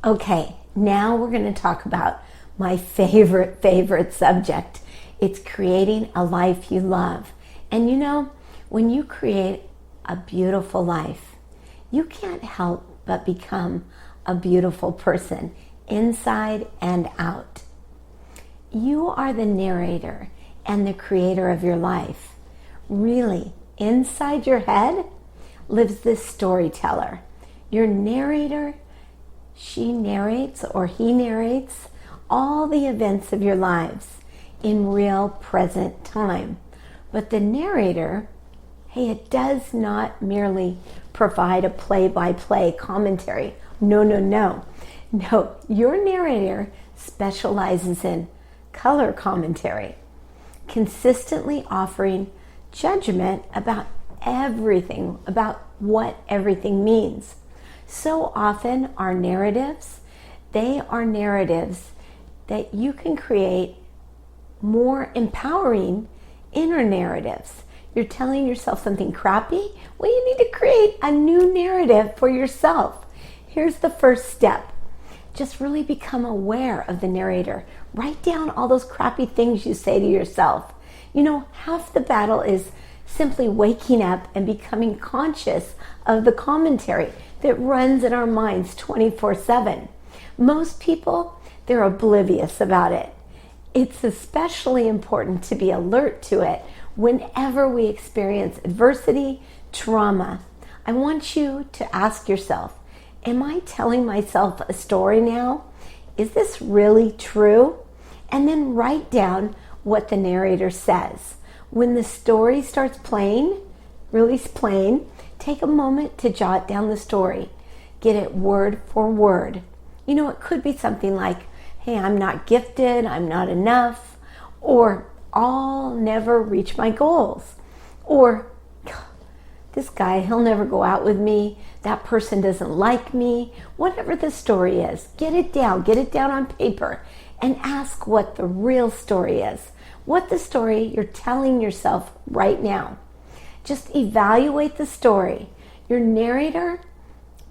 Okay, now we're going to talk about my favorite subject. It's creating a life you love. And you know, when you create a beautiful life, you can't help but become a beautiful person, inside and out. You are the narrator and the creator of your life. Really, inside your head lives this storyteller. Your narrator, she narrates or he narrates all the events of your lives in real present time. But the narrator, hey, it does not merely provide a play-by-play commentary. No, your narrator specializes in color commentary, consistently offering judgment about everything, about what everything means. So often our narratives, they are narratives that you can create more empowering inner narratives. You're telling yourself something crappy? Well, you need to create a new narrative for yourself. Here's the first step. Just really become aware of the narrator. Write down all those crappy things you say to yourself. You know, half the battle is simply waking up and becoming conscious of the commentary that runs in our minds 24/7. Most people, they're oblivious about it. It's especially important to be alert to it whenever we experience adversity, trauma. I want you to ask yourself, am I telling myself a story now? Is this really true? And then write down what the narrator says. When the story starts playing, really playing, take a moment to jot down the story. Get it word for word. You know, it could be something like, hey, I'm not gifted, I'm not enough, or I'll never reach my goals, or this guy, he'll never go out with me, that person doesn't like me. Whatever the story is, get it down on paper, and ask what the real story is, what the story you're telling yourself right now. Just evaluate the story. Your narrator,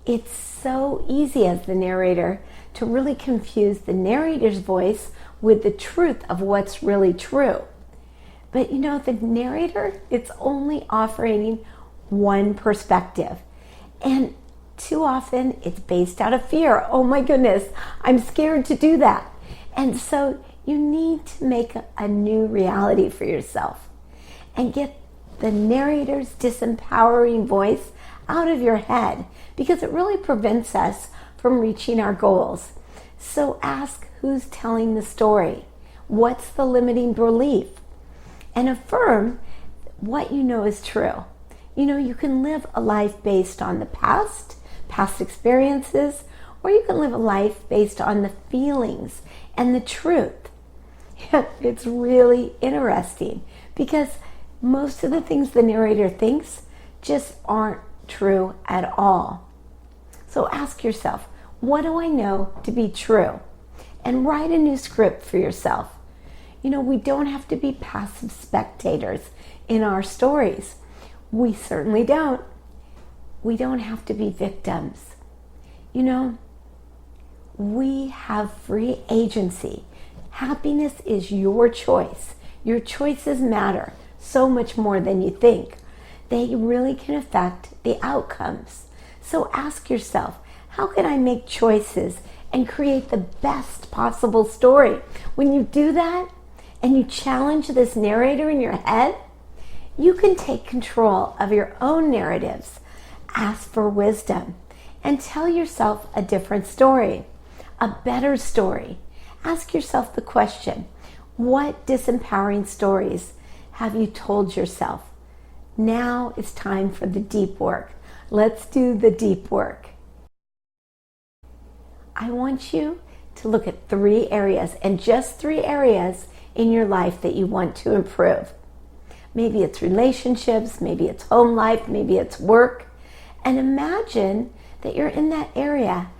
it's so easy as the narrator to really confuse the narrator's voice with the truth of what's really true. But you know, the narrator, it's only offering one perspective. And too often it's based out of fear. Oh my goodness, I'm scared to do that. And so you need to make a new reality for yourself and get the narrator's disempowering voice out of your head, because it really prevents us from reaching our goals. So ask, who's telling the story? What's the limiting belief? And affirm what you know is true. You know, you can live a life based on the past experiences, or you can live a life based on the feelings and the truth. It's really interesting because most of the things the narrator thinks just aren't true at all. So ask yourself, what do I know to be true? And write a new script for yourself. You know, we don't have to be passive spectators in our stories. We certainly don't. We don't have to be victims. You know, we have free agency. Happiness is your choice. Your choices matter so much more than you think. They really can affect the outcomes. So ask yourself, how can I make choices and create the best possible story? When you do that and you challenge this narrator in your head, you can take control of your own narratives. Ask for wisdom and tell yourself a different story, a better story. Ask yourself the question, what disempowering stories have you told yourself? Now it's time for the deep work. Let's do the deep work. I want you to look at 3 areas, and just 3 areas in your life that you want to improve. Maybe it's relationships, maybe it's home life, maybe it's work. And imagine that you're in that area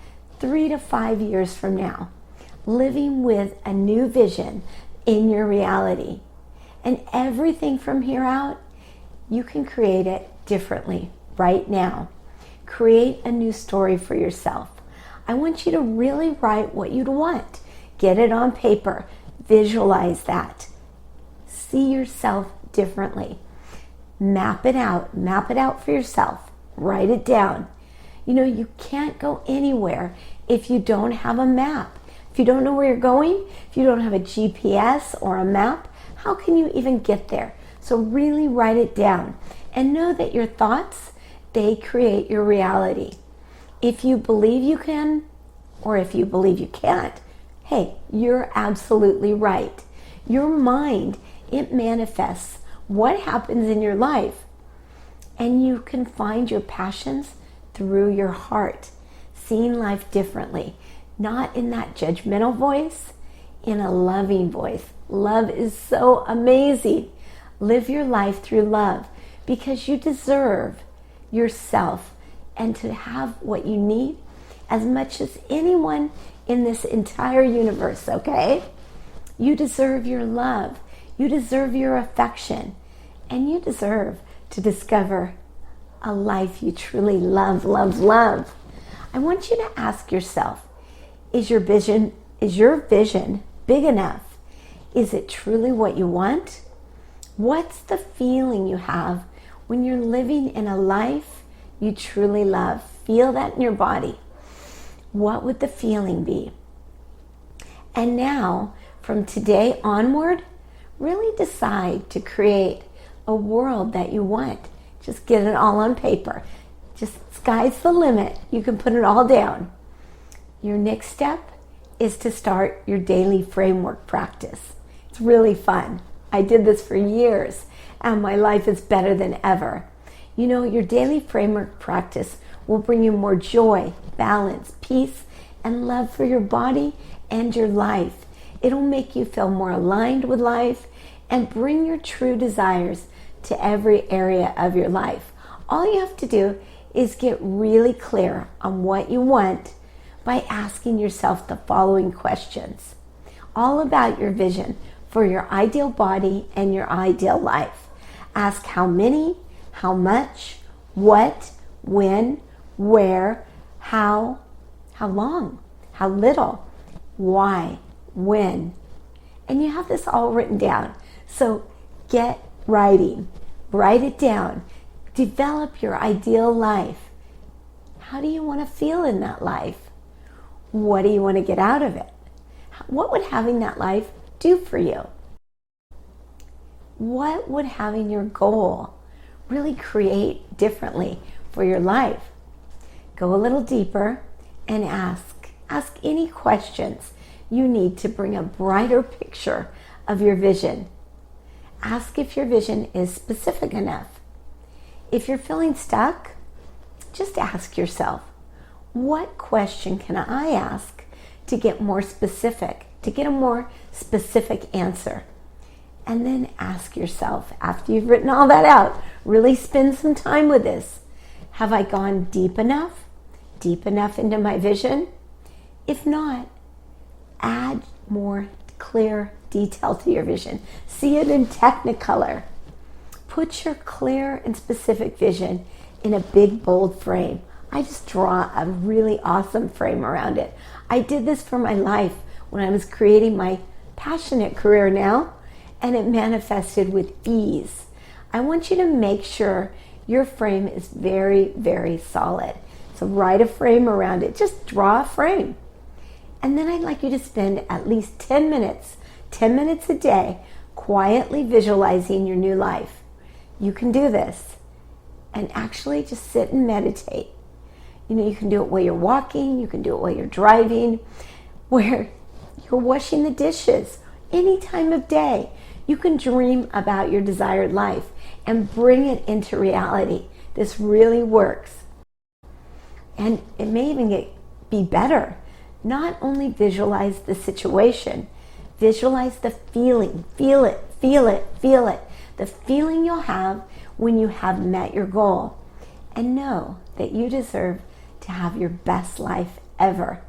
3 to 5 years from now, living with a new vision in your reality. And everything from here out, you can create it differently right now. Create a new story for yourself. I want you to really write what you'd want. Get it on paper. Visualize that. See yourself differently. Map it out. Map it out for yourself. Write it down. You know, you can't go anywhere if you don't have a map. If you don't know where you're going, if you don't have a GPS or a map, how can you even get there? So really write it down and know that your thoughts, they create your reality. If you believe you can, or if you believe you can't, hey, you're absolutely right. Your mind, it manifests what happens in your life, and you can find your passions through your heart, seeing life differently, not in that judgmental voice, in a loving voice. Love is so amazing. Live your life through love because you deserve yourself and to have what you need as much as anyone in this entire universe, okay? You deserve your love. You deserve your affection. And you deserve to discover a life you truly love, love, love. I want you to ask yourself, is your vision big enough? Is it truly what you want? What's the feeling you have when you're living in a life you truly love? Feel that in your body. What would the feeling be? And now, from today onward, really decide to create a world that you want. Just get it all on paper. Just sky's the limit. You can put it all down. Your next step is to start your daily framework practice. It's really fun. I did this for years, and my life is better than ever. You know, your daily framework practice will bring you more joy, balance, peace, and love for your body and your life. It'll make you feel more aligned with life and bring your true desires to every area of your life. All you have to do is get really clear on what you want by asking yourself the following questions, all about your vision for your ideal body and your ideal life. Ask how many, how much, what, when, where, how long, how little, why, when. And you have this all written down. So get writing. Write it down. Develop your ideal life. How do you want to feel in that life? What do you want to get out of it? What would having that life do for you? What would having your goal really create differently for your life? Go a little deeper and ask. Ask any questions you need to bring a brighter picture of your vision. Ask if your vision is specific enough. If you're feeling stuck, just ask yourself, what question can I ask to get more specific, to get a more specific answer? And then ask yourself, after you've written all that out, really spend some time with this. Have I gone deep enough into my vision? If not, add more clear detail to your vision. See it in Technicolor. Put your clear and specific vision in a big, bold frame. I just draw a really awesome frame around it. I did this for my life when I was creating my passionate career now, and it manifested with ease. I want you to make sure your frame is very, very solid. So write a frame around it. Just draw a frame. And then I'd like you to spend at least 10 minutes a day, quietly visualizing your new life. You can do this and actually just sit and meditate. You know, you can do it while you're walking, you can do it while you're driving, where you're washing the dishes, any time of day. You can dream about your desired life and bring it into reality. This really works. And it may even be better. Not only visualize the situation, visualize the feeling. Feel it, feel it, feel it. The feeling you'll have when you have met your goal. And know that you deserve to have your best life ever.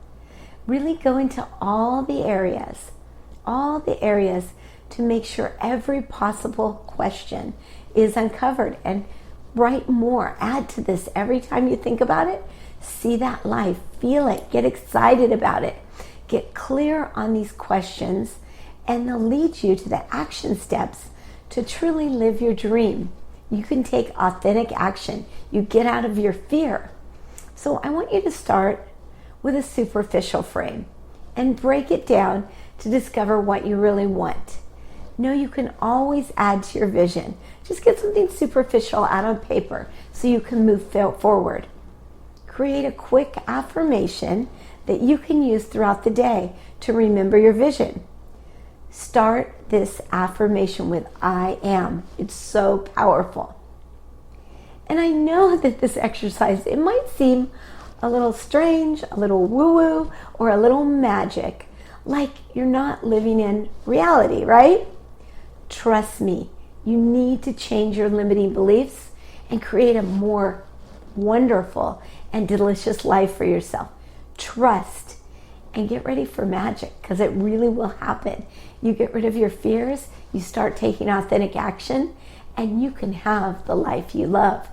Really go into all the areas to make sure every possible question is uncovered, and write more. Add to this every time you think about it. See that life, feel it, get excited about it, get clear on these questions, and they'll lead you to the action steps to truly live your dream. You can take authentic action. You get out of your fear. So I want you to start with a superficial frame and break it down to discover what you really want. Know you can always add to your vision. Just get something superficial out on paper so you can move forward. Create a quick affirmation that you can use throughout the day to remember your vision. Start this affirmation with I am. It's so powerful. And I know that this exercise, it might seem a little strange, a little woo-woo, or a little magic, like you're not living in reality, right? Trust me, you need to change your limiting beliefs and create a more wonderful and delicious life for yourself. Trust and get ready for magic, because it really will happen. You get rid of your fears, you start taking authentic action, and you can have the life you love.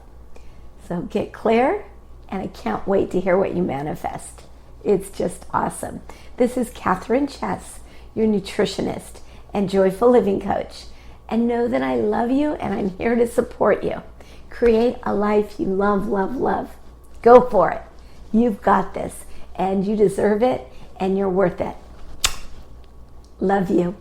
So get clear, and I can't wait to hear what you manifest. It's just awesome. This is Catherine Chess, your nutritionist and joyful living coach. And know that I love you and I'm here to support you. Create a life you love, love, love. Go for it. You've got this, and you deserve it, and you're worth it. Love you.